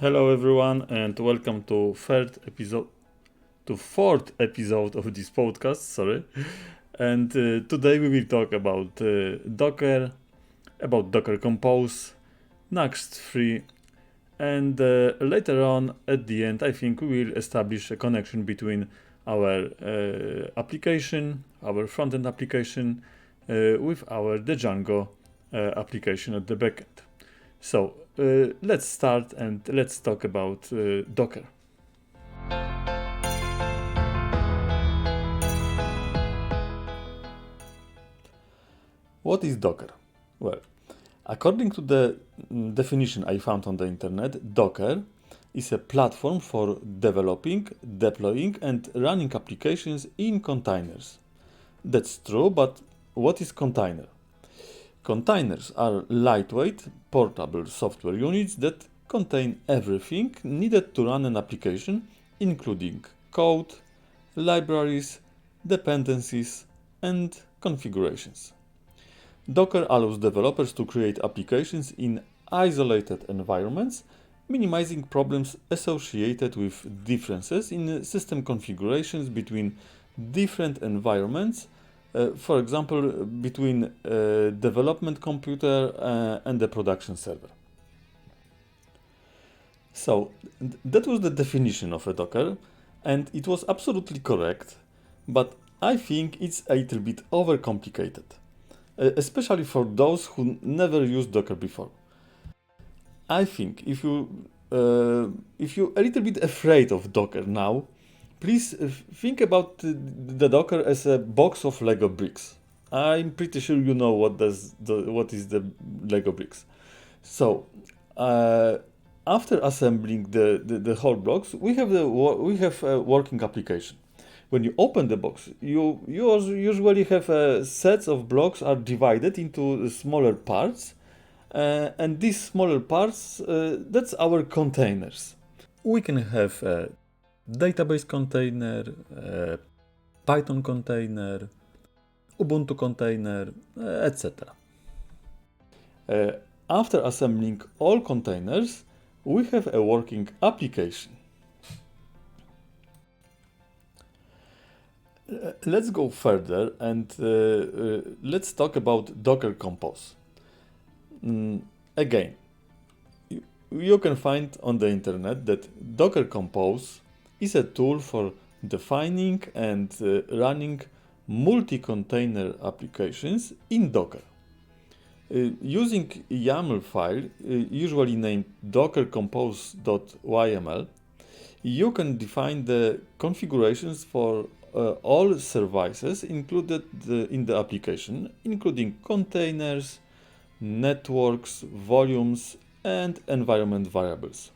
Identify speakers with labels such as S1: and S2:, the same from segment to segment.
S1: Hello everyone and welcome to fourth episode of this podcast, sorry. And today we will talk about Docker, about Docker Compose, Nuxt 3, and later on at the end I think we will establish a connection between our application, our front-end application with the Django application at the backend. So let's start and let's talk about Docker. What is Docker? Well, according to the definition I found on the internet, Docker is a platform for developing, deploying, and running applications in containers. That's true, but what is container? Containers are lightweight, portable software units that contain everything needed to run an application, including code, libraries, dependencies, and configurations. Docker allows developers to create applications in isolated environments, minimizing problems associated with differences in system configurations between different environments, for example, between a development computer and the production server. So that was the definition of a Docker, and it was absolutely correct, but I think it's a little bit overcomplicated, especially for those who never used Docker before. I think if you're a little bit afraid of Docker now, please think about the Docker as a box of Lego bricks. I'm pretty sure you know what is the Lego bricks. So after assembling the whole blocks, we have a working application. When you open the box, you usually have sets of blocks are divided into smaller parts, and these smaller parts that's our containers. We can have a database container, a Python container, Ubuntu container, etc. After assembling all containers, we have a working application. Let's go further and let's talk about Docker Compose. Again, you can find on the internet that Docker Compose is a tool for defining and running multi-container applications in Docker. Using a YAML file, usually named dockercompose.yml, you can define the configurations for all services included in the application, including containers, networks, volumes, and environment variables.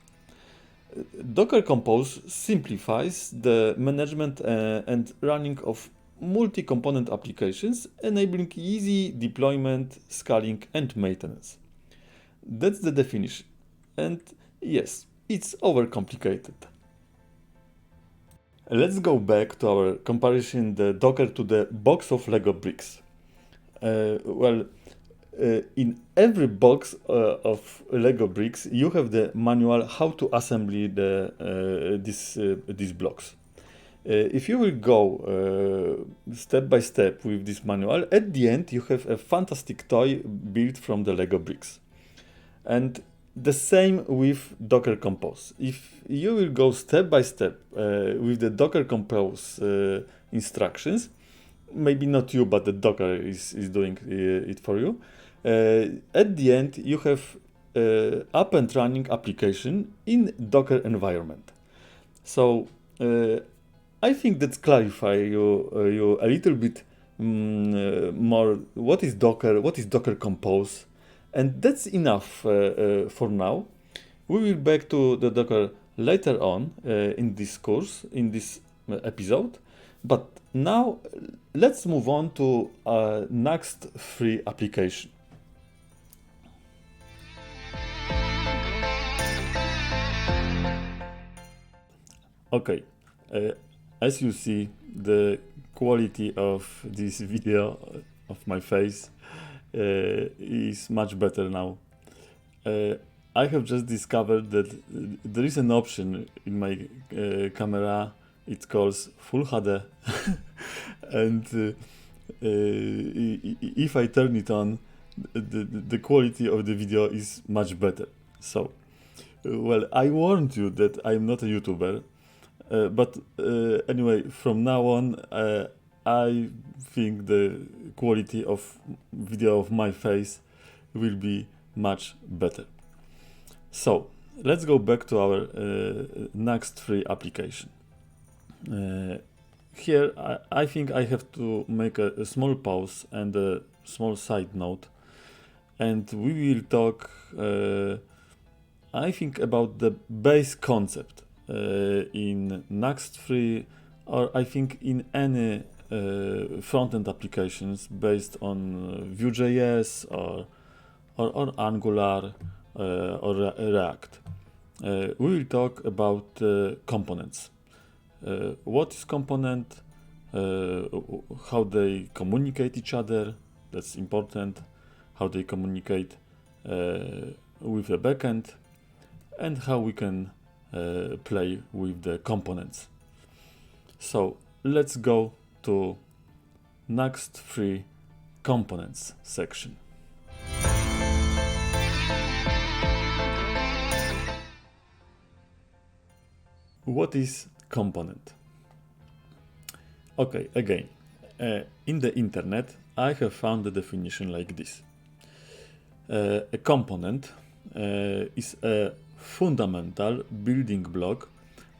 S1: Docker Compose simplifies the management and running of multi-component applications, enabling easy deployment, scaling, and maintenance. That's the definition. And yes, it's overcomplicated. Let's go back to our comparison the Docker to the box of Lego bricks. In every box of Lego bricks, you have the manual how to assemble these blocks. If you will go step by step with this manual, at the end you have a fantastic toy built from the Lego bricks. And the same with Docker Compose. If you will go step by step with the Docker Compose instructions, maybe not you, but the Docker is doing it for you. At the end, you have up and running application in Docker environment. So I think that clarify you a little bit more. What is Docker Compose, and that's enough for now. We will back to the Docker later on in this course, in this episode. But now let's move on to Nuxt 3 application. Okay, as you see, the quality of this video of my face is much better now. I have just discovered that there is an option in my camera. It calls Full HD, and if I turn it on, the quality of the video is much better. So, well, I warned you that I'm not a YouTuber, but anyway, from now on, I think the quality of video of my face will be much better. So let's go back to our Nuxt free application. Here, I think I have to make a small pause and a small side note, and we will talk, I think, about the base concept in Nuxt free, or I think in any front-end applications based on Vue.js or Angular or React. We will talk about components. What is component? How they communicate each other? That's important. How they communicate with the backend, and how we can play with the components. So let's go to Nuxt free components section. What is component? Okay, again, in the internet, I have found the definition like this. A component is a fundamental building block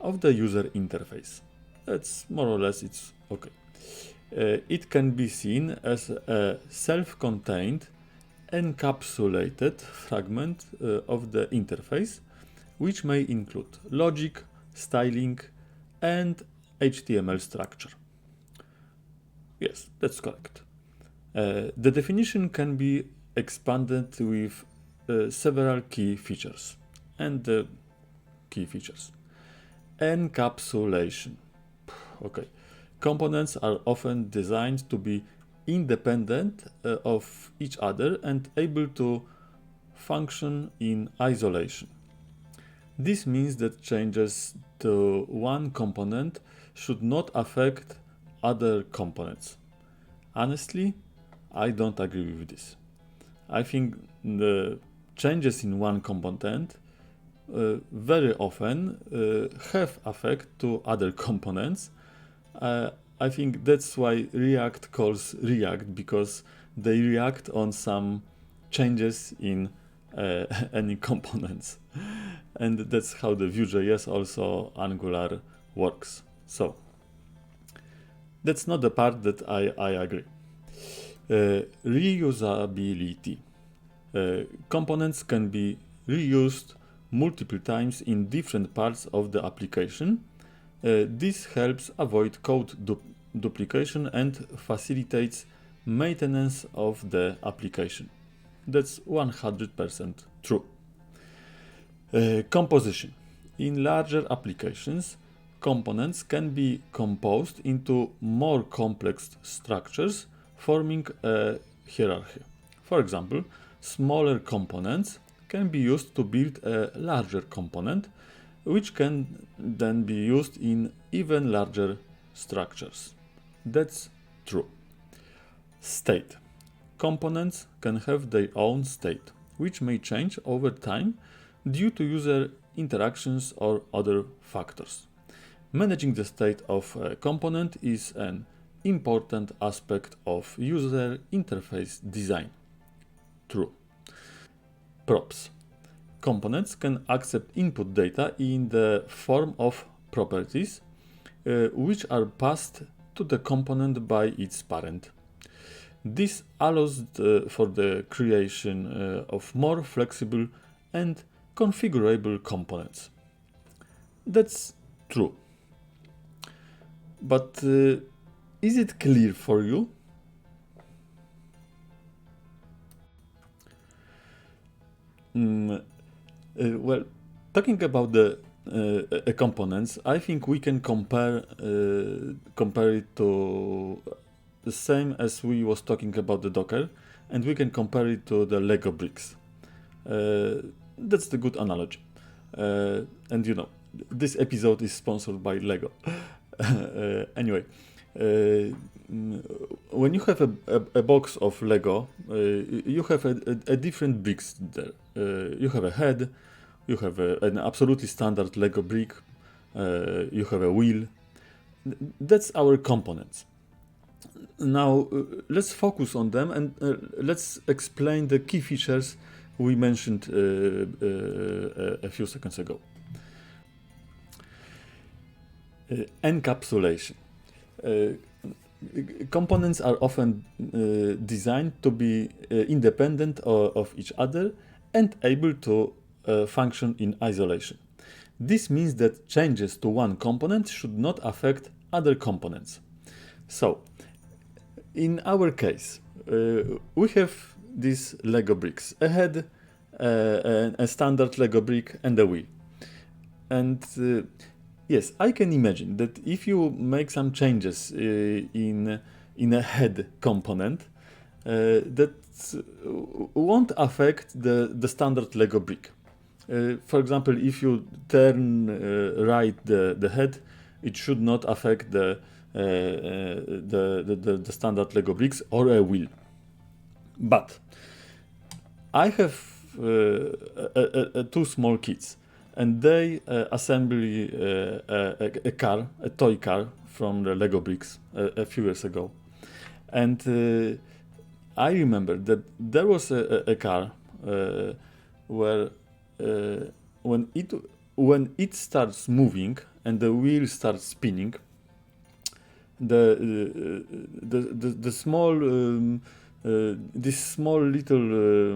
S1: of the user interface. That's more or less it's okay. It can be seen as a self-contained, encapsulated fragment of the interface, which may include logic, styling, and HTML structure. Yes, that's correct. The definition can be expanded with several key features. And the key features. Encapsulation. Okay. Components are often designed to be independent of each other and able to function in isolation. This means that changes to one component should not affect other components. Honestly, I don't agree with this. I think the changes in one component very often have effect to other components. I think that's why React calls React, because they react on some changes in any components. And that's how the Vue.js, also Angular, works. So that's not the part that I agree. Reusability. Components can be reused multiple times in different parts of the application. This helps avoid code duplication and facilitates maintenance of the application. That's 100% true. Composition. In larger applications, components can be composed into more complex structures, forming a hierarchy. For example, smaller components can be used to build a larger component, which can then be used in even larger structures. That's true. State. Components can have their own state, which may change over time due to user interactions or other factors. Managing the state of a component is an important aspect of user interface design. True. Props. Components can accept input data in the form of properties, which are passed to the component by its parent. This allows for the creation of more flexible and configurable components. That's true. But is it clear for you? Well, talking about the components, I think we can compare it to the same as we was talking about the Docker, and we can compare it to the Lego bricks. That's the good analogy. And you know, this episode is sponsored by Lego. Anyway, when you have a box of Lego, you have a different bricks there. You have a head, you have an absolutely standard Lego brick, you have a wheel. That's our components. Now let's focus on them and let's explain the key features we mentioned a few seconds ago. Encapsulation. Components are often designed to be independent of each other and able to function in isolation. This means that changes to one component should not affect other components. So, in our case, we have these Lego bricks, a head, a standard Lego brick, and a wheel. And yes, I can imagine that if you make some changes in a head component, that won't affect the standard Lego brick. For example, if you turn right the head, it should not affect the standard Lego bricks or a wheel. But I have two small kids, and they assemble a car, a toy car from the Lego bricks a few years ago. And I remember that there was a car where when it starts moving and the wheel starts spinning, the small this small little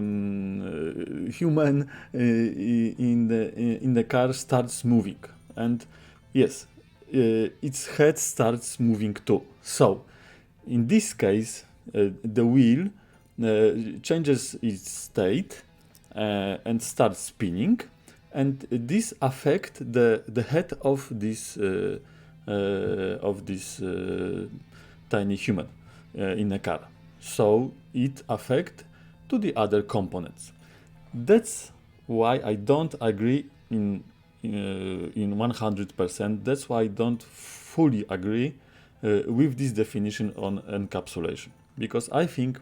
S1: human in the car starts moving, and yes, its head starts moving too. So in this case, the wheel changes its state and starts spinning, and this affects the head of this tiny human in a car. So it affects to the other components. That's why I don't agree in 100%. That's why I don't fully agree with this definition on encapsulation, because I think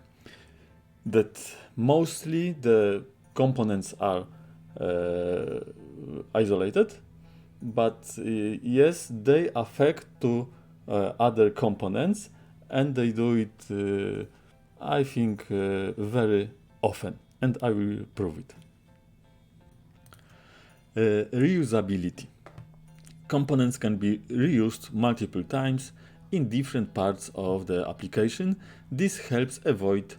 S1: that mostly the components are isolated, but yes, they affect to other components, and they do it I think very often, and I will prove it. Reusability. Components can be reused multiple times in different parts of the application. This helps avoid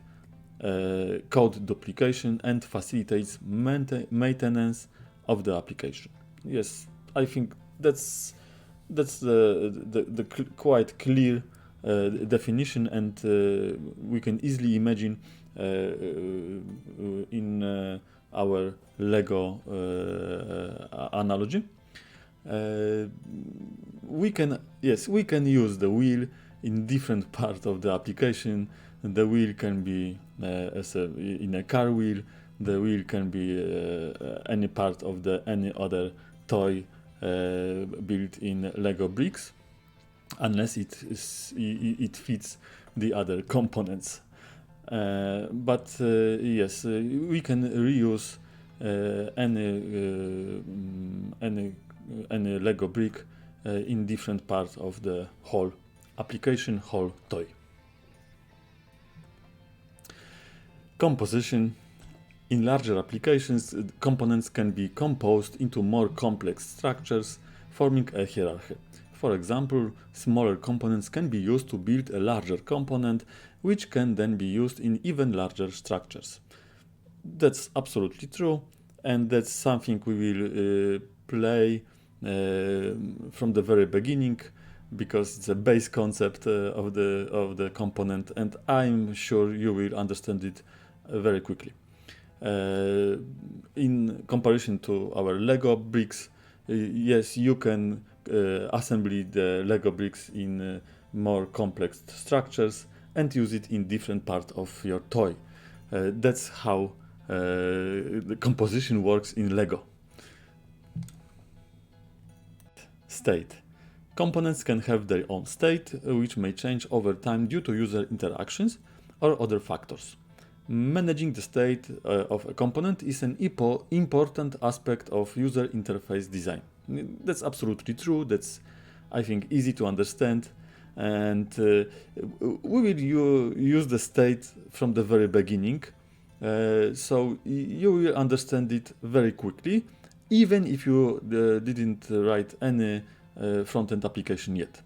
S1: code duplication and facilitates maintenance of the application. Yes, I think that's the quite clear definition, and we can easily imagine in our Lego analogy. We can use the wheel in different parts of the application. The wheel can be in a car wheel. The wheel can be any part of any other toy built in Lego bricks, unless it fits the other components. But yes, we can reuse any Lego brick in different parts of the whole application, whole toy. Composition. In larger applications, components can be composed into more complex structures, forming a hierarchy. For example, smaller components can be used to build a larger component, which can then be used in even larger structures. That's absolutely true, and that's something we will play from the very beginning, because it's a base concept of the component, and I'm sure you will understand it very quickly. In comparison to our Lego bricks, yes, you can assemble the Lego bricks in more complex structures and use it in different parts of your toy. That's how the composition works in Lego. State. Components can have their own state, which may change over time due to user interactions or other factors. Managing the state of a component is an important aspect of user interface design. That's absolutely true. That's, I think, easy to understand. And we will use the state from the very beginning. So you will understand it very quickly, even if you didn't write any front-end application yet.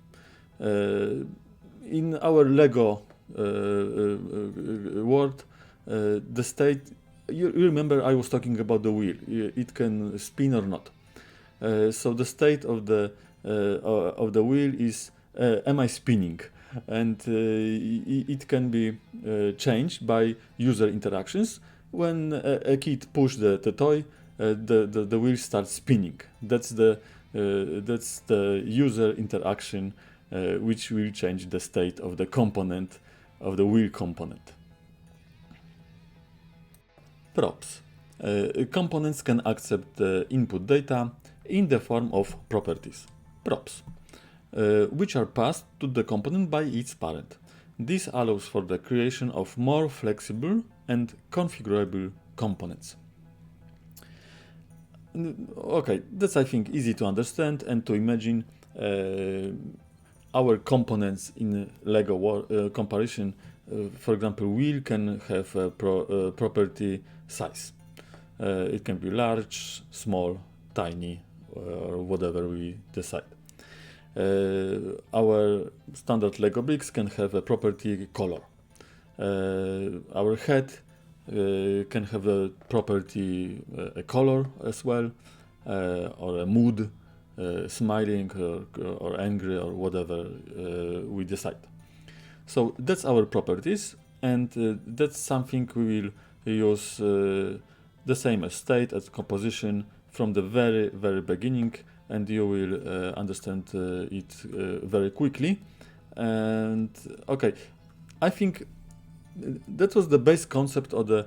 S1: In our Lego world, the state, you remember I was talking about the wheel. It can spin or not. So the state of the wheel is, am I spinning? And it can be changed by user interactions. When a kid pushes the toy, the wheel starts spinning. That's the user interaction which will change the state of the component, of the wheel component. Props. Components can accept input data in the form of properties, props, which are passed to the component by its parent. This allows for the creation of more flexible and configurable components. Okay, that's, I think, easy to understand and to imagine. Our components in Lego comparison, for example, wheel can have a property size. It can be large, small, tiny, or whatever we decide. Our standard Lego bricks can have a property color. Our head can have a property, a color as well, or a mood, smiling or angry or whatever we decide. So that's our properties, and that's something we will use the same as state, as composition from the very, very beginning, and you will understand it very quickly. And okay, I think that was the base concept of the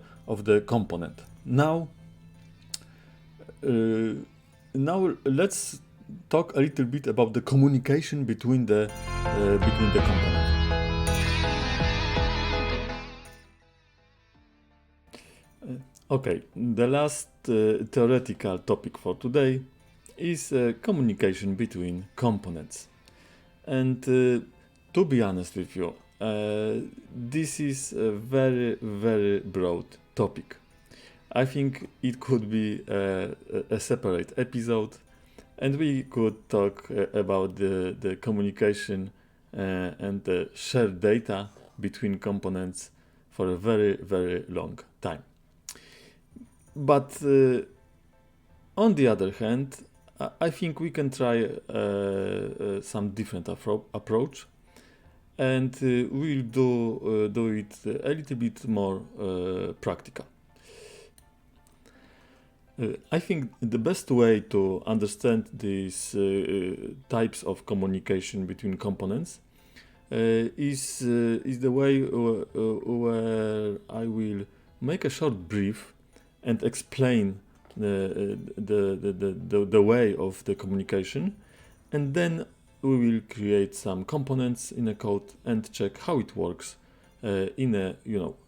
S1: component. Now let's talk a little bit about the communication between the components. Okay, the last theoretical topic for today is communication between components. And to be honest with you, this is a very, very broad topic. I think it could be a separate episode, and we could talk about the communication and the shared data between components for a very, very long time. But on the other hand, I think we can try some different approach, and we'll do it a little bit more practical. I think the best way to understand these types of communication between components is the way where I will make a short brief and explain the way of the communication, and then we will create some components in a code and check how it works in a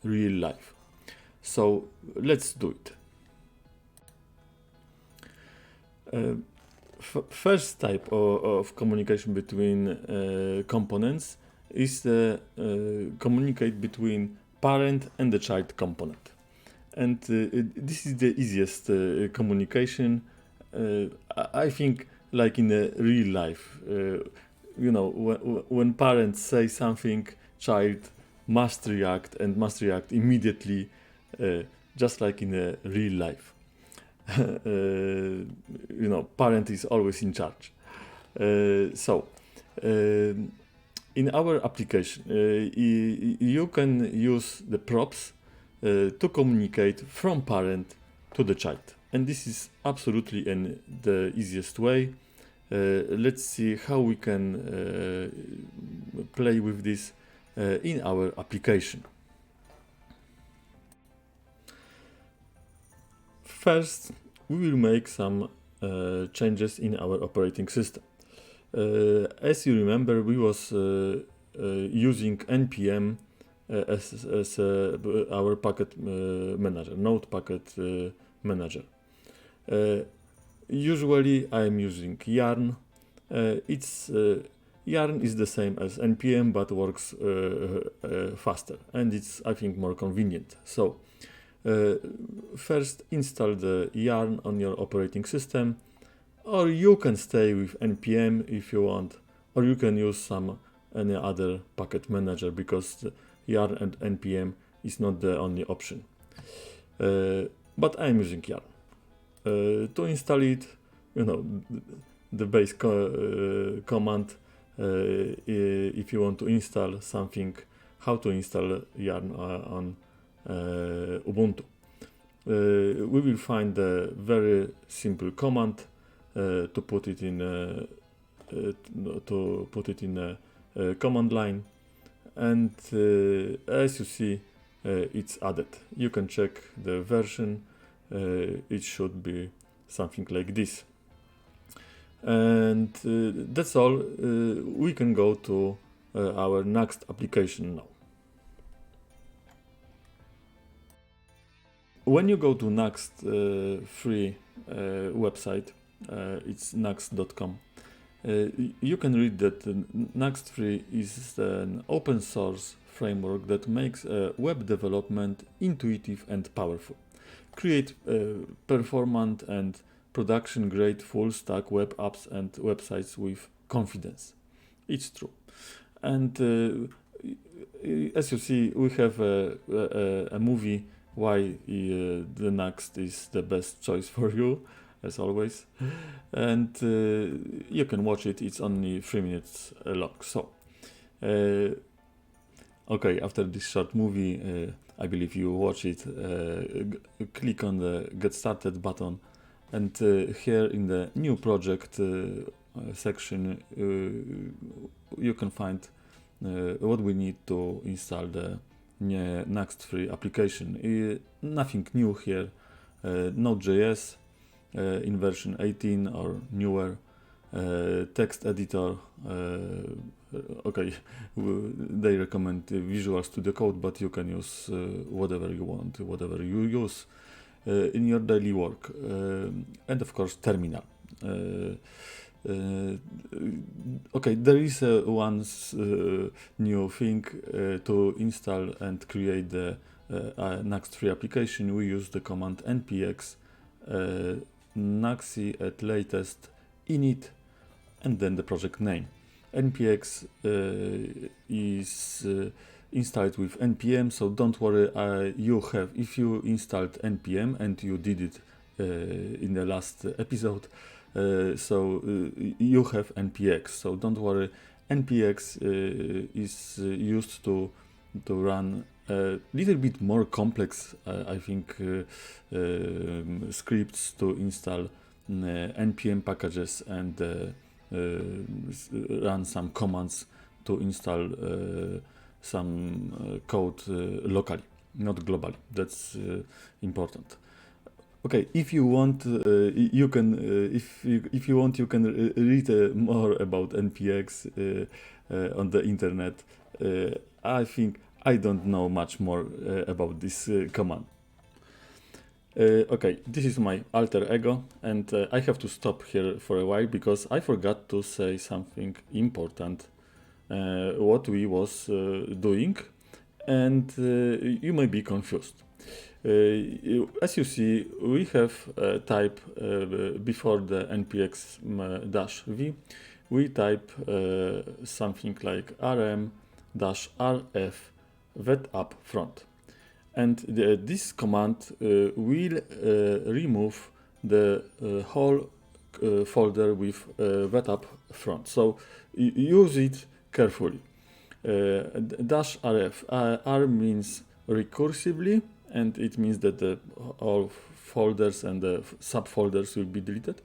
S1: real life. So let's do it. First type of communication between components is the communicate between parent and the child component. And this is the easiest communication. I think, like in a real life, when parents say something, child must react and must react immediately, just like in a real life. Parent is always in charge. So in our application, you can use the props to communicate from parent to the child, and this is absolutely the easiest way. Let's see how we can play with this in our application. First, we will make some changes in our operating system. As you remember, we was using npm as our packet manager, node packet manager. Usually I am using yarn. Yarn is the same as npm but works faster, and it's, I think, more convenient. So first install the yarn on your operating system, or you can stay with npm if you want, or you can use any other packet manager, because the yarn and npm is not the only option. But I'm using yarn. To install it, the base command, if you want to install something, how to install yarn on Ubuntu. We will find a very simple command to put it in a command line, and as you see, it's added. You can check the version. It should be something like this, and that's all. We can go to our Nuxt application now. When you go to Nuxt free website, it's nuxt.com. You can read that Nuxt free is an open source framework that makes web development intuitive and powerful. Create performant and production grade full stack web apps and websites with confidence. It's true. And as you see, we have a movie why the Nuxt is the best choice for you, as always, and you can watch it. It's only 3 minutes long. So okay, after this short movie, I believe you watch it, click on the get started button, and here in the new project section you can find what we need to install the Nuxt free application. Nothing new here. Node.js in version 18 or newer, text editor. Okay, they recommend Visual Studio Code, but you can use whatever you want, whatever you use in your daily work, and of course terminal. Okay, there is one new thing to install and create the Nuxt free application. We use the command npx nuxi at latest init and then the project name. npx is installed with npm, so don't worry. If you installed npm, and you did it in the last episode, so you have npx, so don't worry. npx is used to run a little bit more complex, I think, scripts to install npm packages and run some commands to install some code locally, not globally. That's important. Okay, if you want, you can if you want, you can read more about npx on the internet. I think I don't know much more about this command. Okay, this is my alter ego, and I have to stop here for a while because I forgot to say something important. What we was doing, and you may be confused. As you see, we have type before the npx -v, we type something like rm-rf vet up front, and this command will remove the whole folder with vet up front. So use it carefully. -rf, r means recursively, and it means that all folders and the subfolders will be deleted.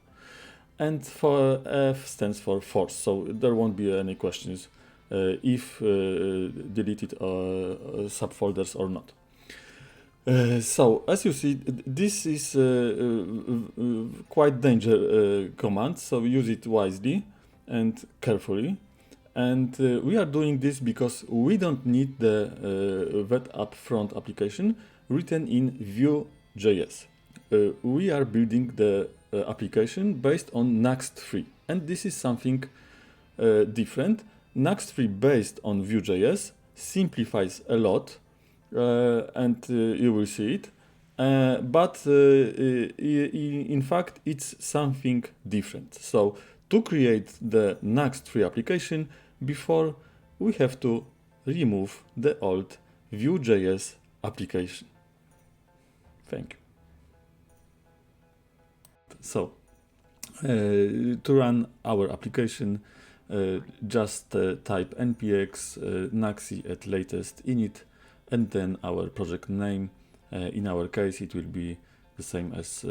S1: And for F stands for force, so there won't be any questions if deleted subfolders or not. So, as you see, this is quite danger command, so use it wisely and carefully. And we are doing this because we don't need the that upfront application written in Vue.js. We are building the application based on Nuxt 3, and this is something different. Nuxt 3 based on Vue.js simplifies a lot, and you will see it. But in fact, it's something different. So to create the Nuxt 3 application, before we have to remove the old Vue.js application. Thank you. So to run our application, just type npx nuxi at latest init, and then our project name. In our case, it will be the same as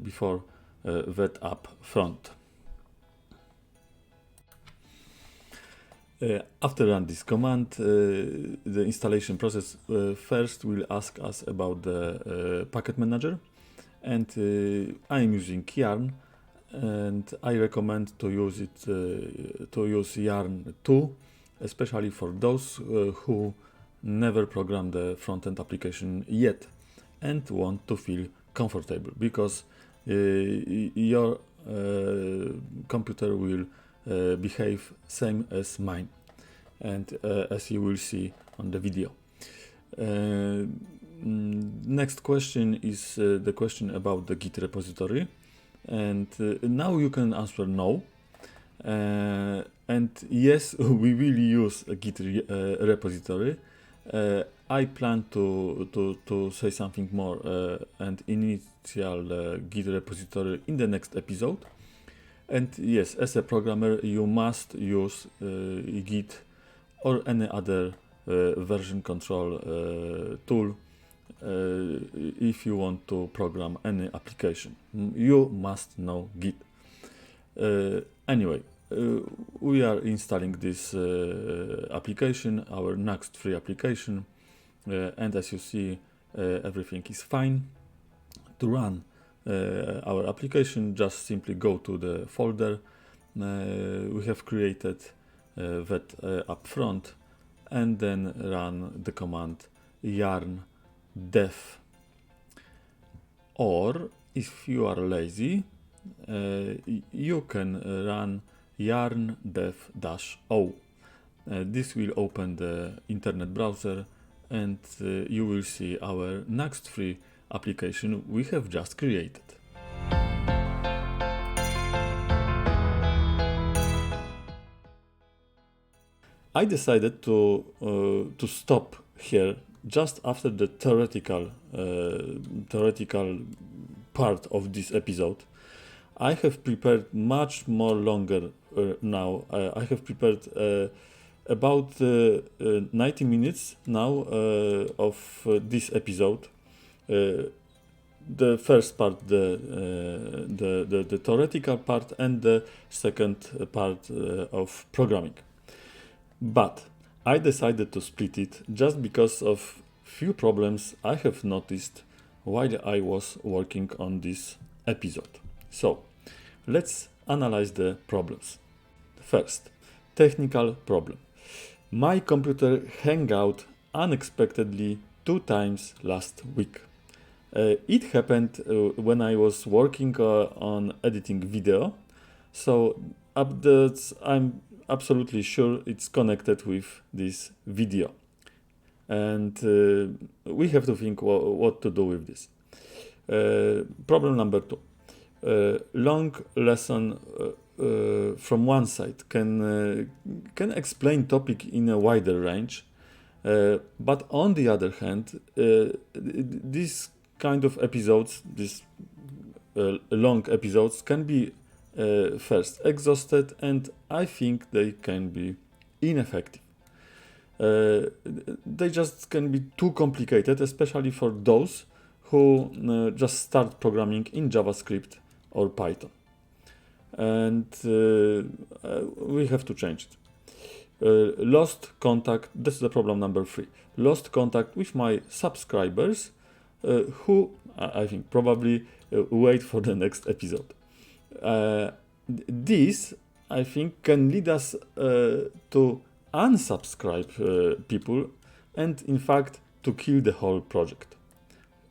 S1: before, that up front. After run this command, the installation process first will ask us about the packet manager, and I am using Yarn, and I recommend to use it to use Yarn 2, especially for those who never programmed the front-end application yet and want to feel comfortable, because your computer will behave same as mine, and as you will see on the video. Next question is the question about the Git repository, and now you can answer no. And yes, we will use a Git repository. I plan to say something more and initial Git repository in the next episode. And yes, as a programmer, you must use Git or any other version control tool if you want to program any application. You must know Git. Anyway, we are installing this application, our Nuxt 3 application, and as you see, everything is fine. To run our application, just simply go to the folder we have created that up front, and then run the command yarn dev. Or if you are lazy, you can run yarn dev-o. This will open the internet browser, and you will see our Nuxt 3 application we have just created. I decided to stop here just after the theoretical part of this episode. I have prepared much more longer now. I have prepared about 90 minutes now of this episode. The first part, the theoretical part, and the second part of programming. But I decided to split it just because of few problems I have noticed while I was working on this episode. So, let's analyze the problems. First, technical problem. My computer hung out unexpectedly 2 times last week. It happened when I was working on editing video, so I'm absolutely sure it's connected with this video. And we have to think what to do with this. Problem number 2. Long lesson from one side can explain topic in a wider range, but on the other hand, these kind of episodes, these long episodes, can be first exhausted, and I think they can be ineffective. They just can be too complicated, especially for those who just start programming in JavaScript or Python. And we have to change it. Lost contact, this is the problem number 3. Lost contact with my subscribers who I think probably wait for the next episode. This, I think, can lead us to unsubscribe people and, in fact, to kill the whole project.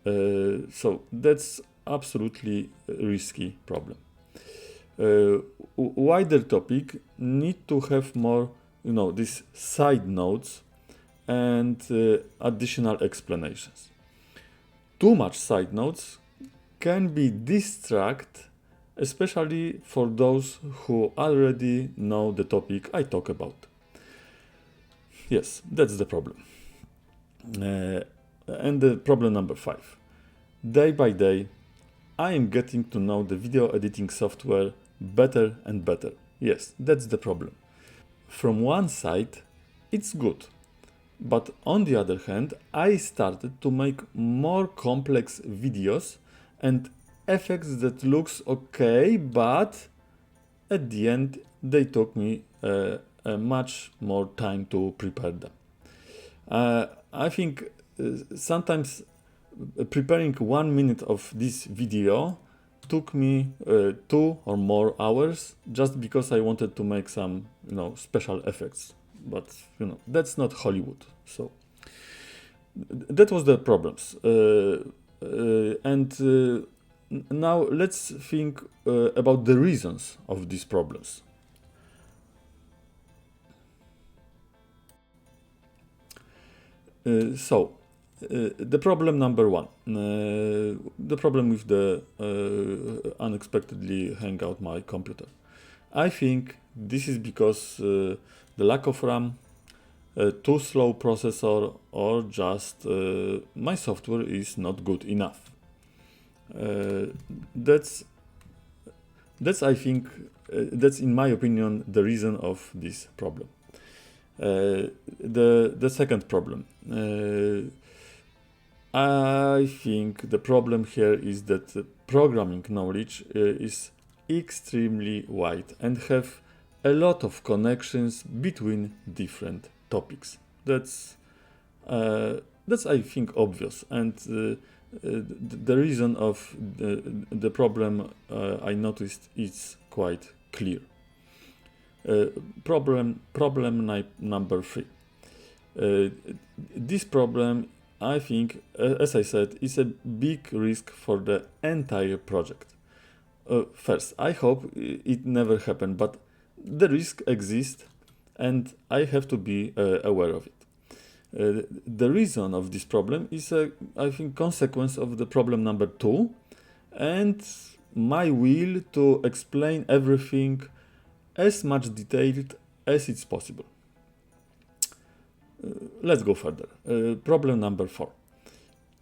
S1: So that's absolutely risky problem. Wider topic need to have more, these side notes and additional explanations. Too much side notes can be distract, especially for those who already know the topic I talk about. Yes, that's the problem. And the problem number 5. Day by day, I am getting to know the video editing software better and better. Yes, that's the problem. From one side, it's good. But on the other hand, I started to make more complex videos and effects that looks okay, but at the end, they took me much more time to prepare them. I think sometimes preparing 1 minute of this video took me 2 or more hours just because I wanted to make some, special effects. But, that's not Hollywood. So that was the problems. And now let's think about the reasons of these problems. The problem number 1, the problem with the unexpectedly hang out my computer. I think this is because the lack of RAM, too slow processor, or just my software is not good enough. That's I think that's in my opinion the reason of this problem. The second problem. I think the problem here is that programming knowledge is extremely wide and have a lot of connections between different topics. That's I think obvious, and the reason of the problem I noticed is quite clear. Problem number 3. This problem, I think, as I said, is a big risk for the entire project. First, I hope it never happened, but the risk exists and I have to be aware of it. The reason of this problem is, I think, consequence of the problem number 2 and my will to explain everything as much detailed as it's possible. Let's go further. Problem number 4.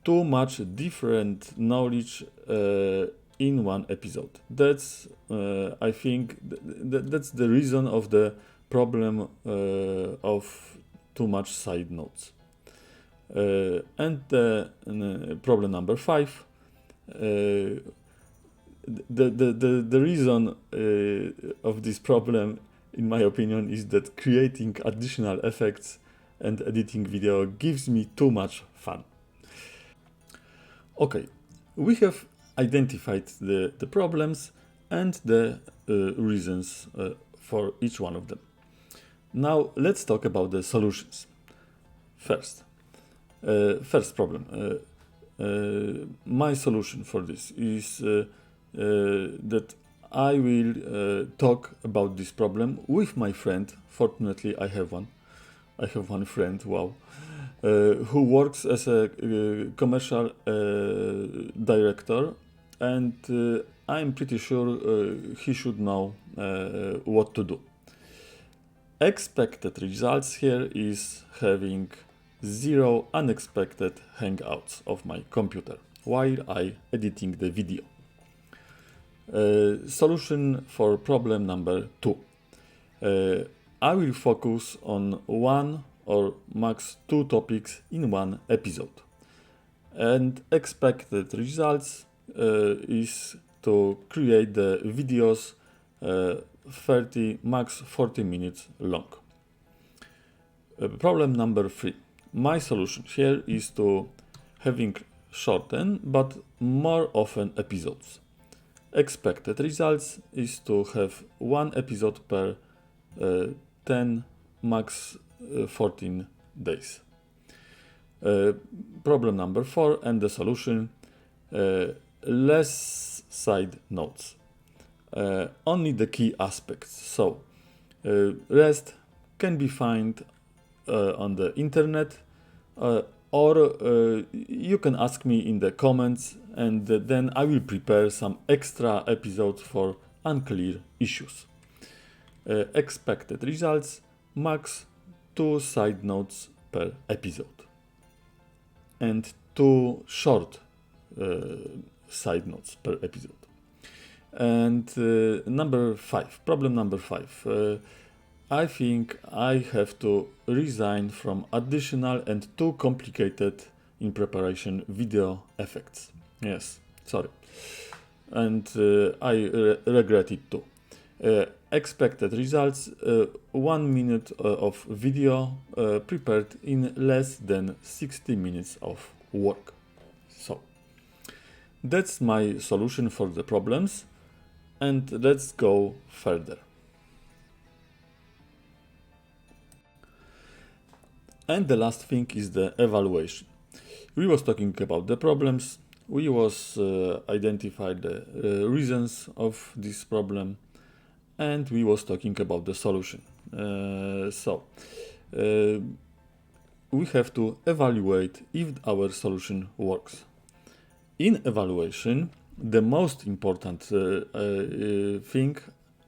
S1: Too much different knowledge in one episode. That's, I think, that's the reason of the problem of too much side notes. And the problem number 5. The reason of this problem, in my opinion, is that creating additional effects and editing video gives me too much fun. Okay, we have identified the problems and the reasons for each one of them. Now let's talk about the solutions. First problem. My solution for this is that I will talk about this problem with my friend. Fortunately, I have one. I have one friend, wow, who works as a commercial director, and I'm pretty sure he should know what to do. Expected results here is having 0 unexpected hangouts of my computer while I editing the video. Solution for problem number 2. I will focus on 1 or max 2 topics in one episode. And expected results is to create the videos 30, max 40 minutes long. Problem number 3. My solution here is to having shorten, but more often episodes. Expected results is to have one episode per 10, max 14 days. Problem number 4 and the solution, less side notes. Only the key aspects. So, rest can be found on the internet, or you can ask me in the comments, and then I will prepare some extra episodes for unclear issues. Expected results, max 2 side notes per episode, and 2 short side notes per episode. And problem number 5. I think I have to resign from additional and too complicated in preparation video effects. Yes, sorry. And I regret it too. Expected results, 1 minute of video prepared in less than 60 minutes of work. So, that's my solution for the problems, and let's go further. And the last thing is the evaluation. We was talking about the problems, we was identified the reasons of this problem, and we was talking about the solution. We have to evaluate if our solution works. In evaluation, the most important thing,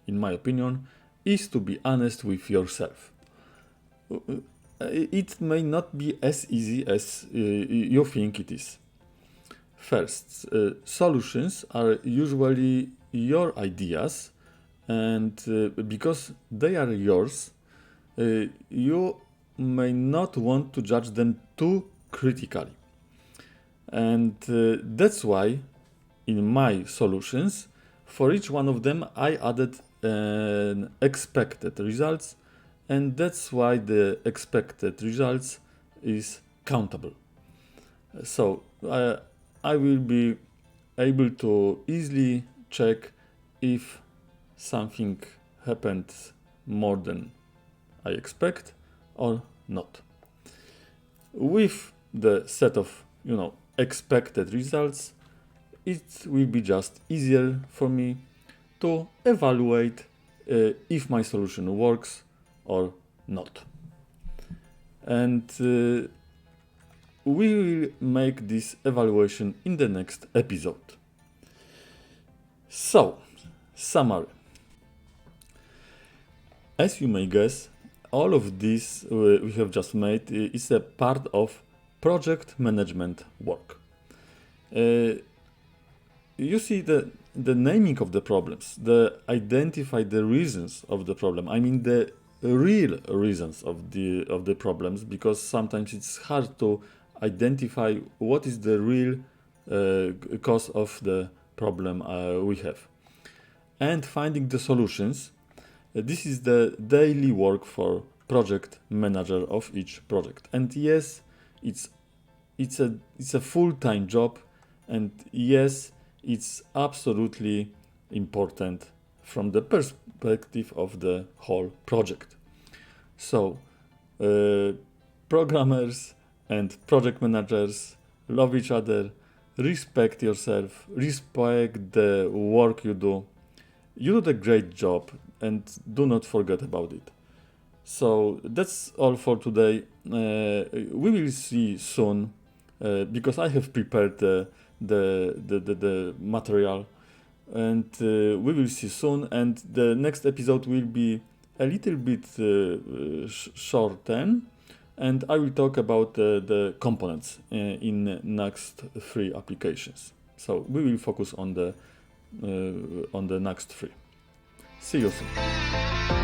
S1: in my opinion, is to be honest with yourself. It may not be as easy as you think it is. First, solutions are usually your ideas, and because they are yours, you may not want to judge them too critically. And that's why in my solutions, for each one of them, I added an expected results, and that's why the expected results is countable. So I will be able to easily check if something happened more than I expect or not. With the set of expected results, it will be just easier for me to evaluate if my solution works or not. And we will make this evaluation in the next episode. So, summary. As you may guess, all of this we have just made is a part of project management work. You see the naming of the problems, identify the reasons of the problem. I mean the real reasons of the problems, because sometimes it's hard to identify what is the real cause of the problem we have. And finding the solutions. This is the daily work for project manager of each project. And yes, it's a full-time job, and yes, it's absolutely important from the perspective of the whole project. So, programmers and project managers love each other, respect yourself, respect the work you do. You do the great job, and do not forget about it. So that's all for today. We will see soon, because I have prepared the material, and we will see soon. And the next episode will be a little bit shortened, and I will talk about the components in Nuxt 3 applications. So we will focus on the Nuxt 3. See you soon.